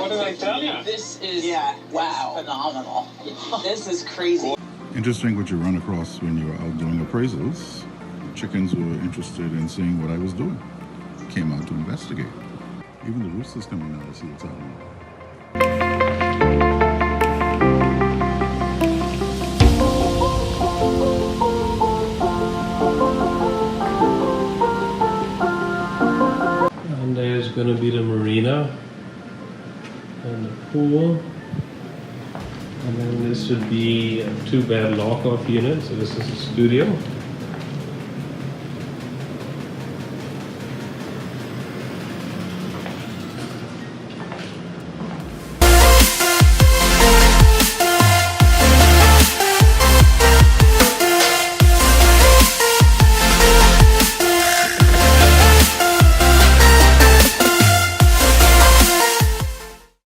What did I tell you? This is phenomenal. This is crazy. Interesting what you run across when you're out doing appraisals. Chickens were interested in seeing what I was doing. Came out to investigate. Even the roosters coming out to see what's happening. And there's going to be the marina and the pool. And then this would be a 2-bed lock-off unit, so this is a studio.